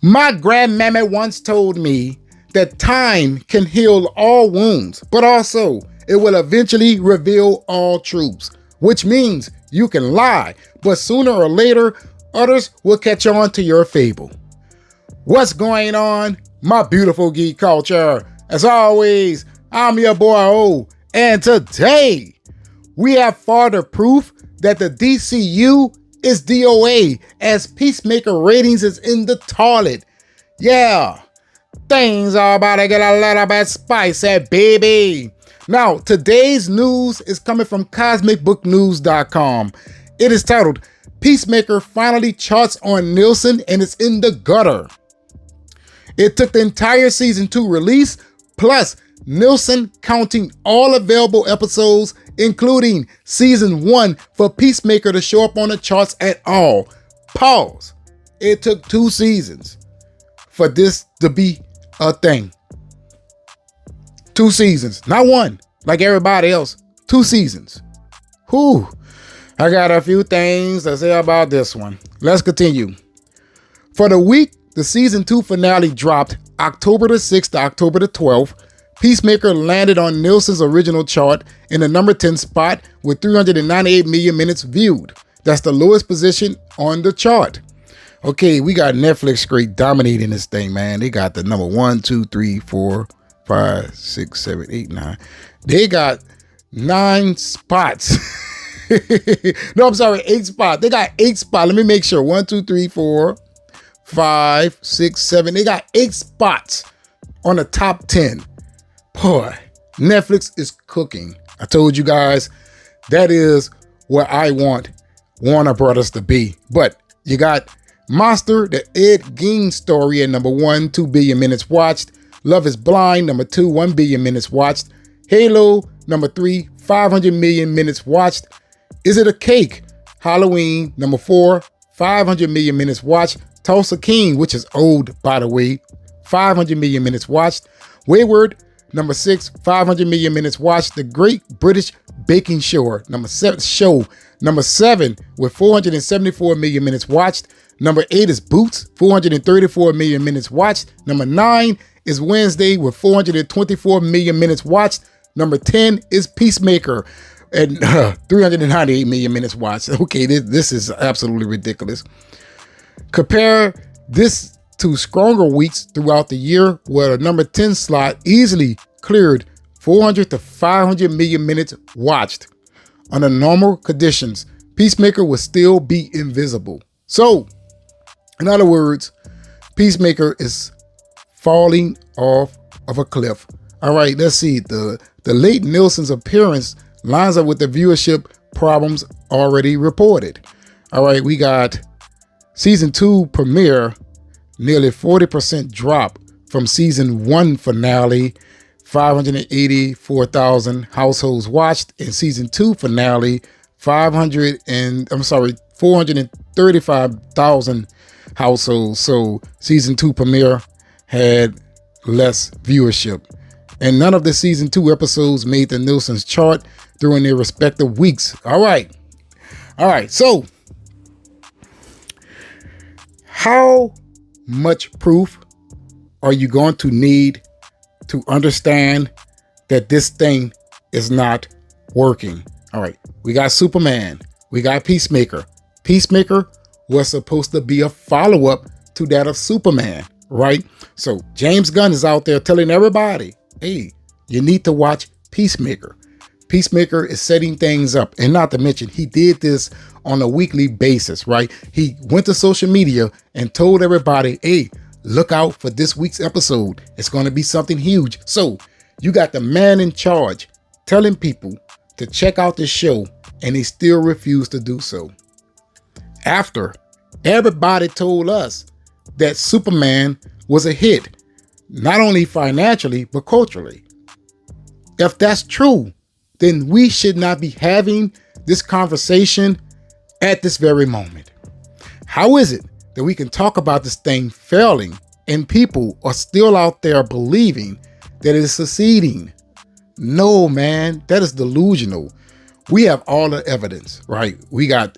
My grandmammy once told me that time can heal all wounds, but also it will eventually reveal all truths, which means you can lie, but sooner or later, others will catch on to your fable. What's going on, my beautiful geek culture? As always, I'm your boy O, and today we have further proof that the DCU is D.O.A. as Peacemaker ratings is in the toilet. Yeah, things are about to get a little bit spicy, baby. Now, today's news is coming from CosmicBookNews.com. It is titled, Peacemaker finally charts on Nielsen and it's in the gutter. It took the entire season 2 release, plus Nielsen counting all available episodes, including season 1, for Peacemaker to show up on the charts at all. Pause. It took 2 seasons for this to be a thing. 2 seasons, not one, like everybody else. 2 seasons. Whew. I got a few things to say about this one. Let's continue. For the week the season 2 finale dropped, October the 6th to October the 12th, Peacemaker landed on Nielsen's original chart in the number 10 spot with 398 million minutes viewed. That's the lowest position on the chart. Okay, we got Netflix straight dominating this thing, man. They got the number 1, 2, 3, 4, 5, 6, 7, 8, 9. They got 9 spots. No, I'm sorry, 8 spots. They got 8 spots. Let me make sure. 1, 2, 3, 4, 5, 6, 7. They got 8 spots on the top 10. Boy, Netflix is cooking. I told you guys, that is where I want Warner Brothers to be. But you got Monster, the Ed Gein story at number 1, 2 billion minutes watched. Love is Blind, number 2, 1 billion minutes watched. Halo, number 3, 500 million minutes watched. Is It a Cake? Halloween, number 4, 500 million minutes watched. Tulsa King, which is old, by the way, 500 million minutes watched. Wayward, number 6, 500 million minutes watched. The Great British Baking Show, number 7, with 474 million minutes watched. Number 8 is Boots, 434 million minutes watched. Number 9 is Wednesday with 424 million minutes watched. Number 10 is Peacemaker at 398 million minutes watched. Okay, this is absolutely ridiculous. Compare this to stronger weeks throughout the year where the number 10 slot easily cleared 400 to 500 million minutes watched. Under normal conditions, Peacemaker would still be invisible. So, in other words, Peacemaker is falling off of a cliff. All right, let's see. The late Nielsen's appearance lines up with the viewership problems already reported. All right, we got season 2 premiere, nearly 40% drop from season 1 finale, 584,000 households watched, and season 2 finale, 435,000 households. So season 2 premiere had less viewership. And none of the season 2 episodes made the Nielsen's chart during their respective weeks. All right. So how much proof are you going to need to understand that this thing is not working? All right, we got Superman, we got Peacemaker. Peacemaker was supposed to be a follow-up to that of Superman, right? So James Gunn is out there telling everybody, hey, you need to watch Peacemaker. Peacemaker is setting things up, and not to mention, he did this on a weekly basis, right? He went to social media and told everybody, hey, look out for this week's episode. It's going to be something huge. So you got the man in charge telling people to check out the show, and he still refused to do so. After everybody told us that Superman was a hit, not only financially, but culturally. If that's true, then we should not be having this conversation at this very moment. How is it that we can talk about this thing failing and people are still out there believing that it is succeeding? No, man, that is delusional. We have all the evidence, right? We got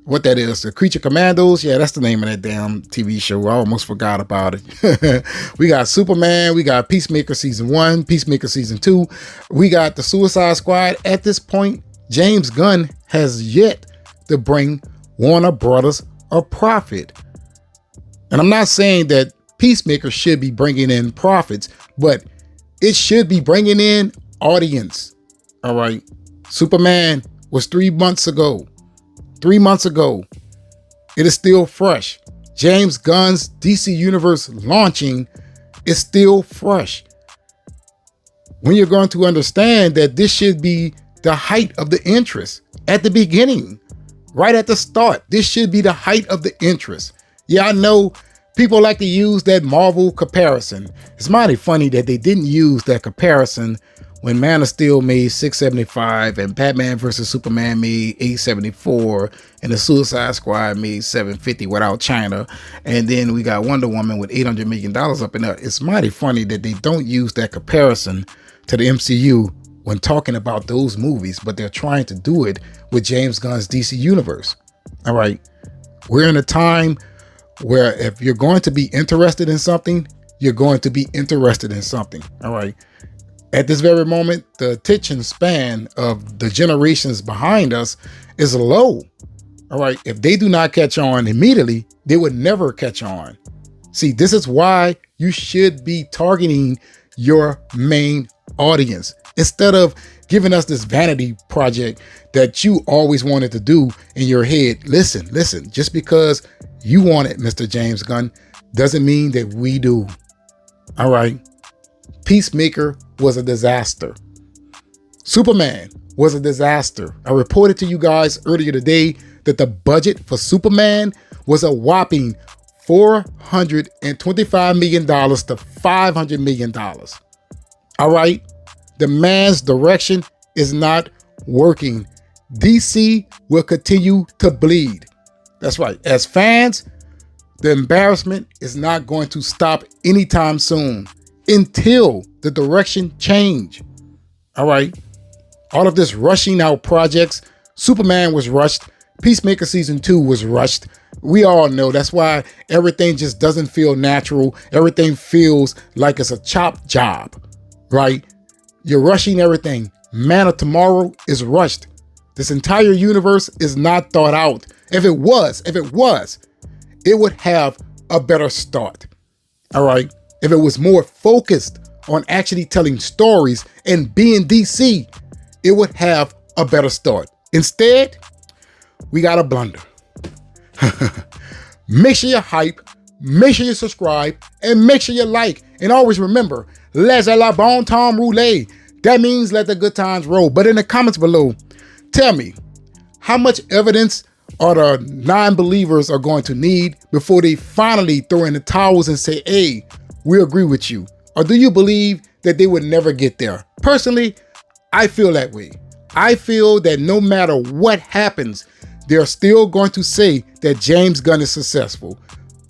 what that is, the Creature Commandos. Yeah, that's the name of that damn TV show. I almost forgot about it. We got Superman, we got Peacemaker season 1, Peacemaker season 2. We got the Suicide Squad. At this point, James Gunn has yet to bring Warner Brothers a profit. And I'm not saying that Peacemaker should be bringing in profits, but it should be bringing in audience. All right. Superman was 3 months ago. 3 months ago. It is still fresh. James Gunn's DC Universe launching is still fresh. When you're going to understand that this should be the height of the interest at the beginning, right at the start, this should be the height of the interest. Yeah, I know people like to use that Marvel comparison. It's mighty funny that they didn't use that comparison when Man of Steel made $675 and Batman vs. Superman made $874 and the Suicide Squad made $750 without China. And then we got Wonder Woman with $800 million up in there. It's mighty funny that they don't use that comparison to the MCU when talking about those movies, but they're trying to do it with James Gunn's DC Universe. All right. We're in a time where if you're going to be interested in something, you're going to be interested in something. All right. At this very moment, the attention span of the generations behind us is low. All right. If they do not catch on immediately, they would never catch on. See, this is why you should be targeting your main audience instead of giving us this vanity project that you always wanted to do in your head. Listen, just because you want it, Mr. James Gunn, doesn't mean that we do. All right. Peacemaker was a disaster. Superman was a disaster. I reported to you guys earlier today that the budget for Superman was a whopping $425 million to $500 million. All right. The man's direction is not working. DC will continue to bleed. That's right. As fans, the embarrassment is not going to stop anytime soon until the direction change. All right. All of this rushing out projects. Superman was rushed. Peacemaker season 2 was rushed. We all know that's why everything just doesn't feel natural. Everything feels like it's a chop job, right? You're rushing everything. Man of Tomorrow is rushed. This entire universe is not thought out. If it was, it would have a better start. All right. If it was more focused on actually telling stories and being DC, it would have a better start. Instead, we got a blunder. Make sure you hype, make sure you subscribe, and make sure you like. And always remember, laissez la bon temps rouler. That means let the good times roll. But in the comments below, tell me, how much evidence are the non-believers are going to need before they finally throw in the towels and say, hey, we agree with you? Or do you believe that they would never get there? Personally, I feel that way. I feel that no matter what happens, they're still going to say that James Gunn is successful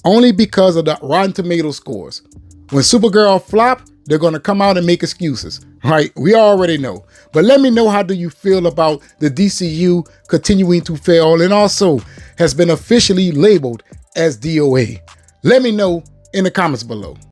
only because of the Rotten Tomatoes scores. When Supergirl flop, they're going to come out and make excuses, right? We already know. But let me know, how do you feel about the DCU continuing to fail and also has been officially labeled as DOA? Let me know in the comments below.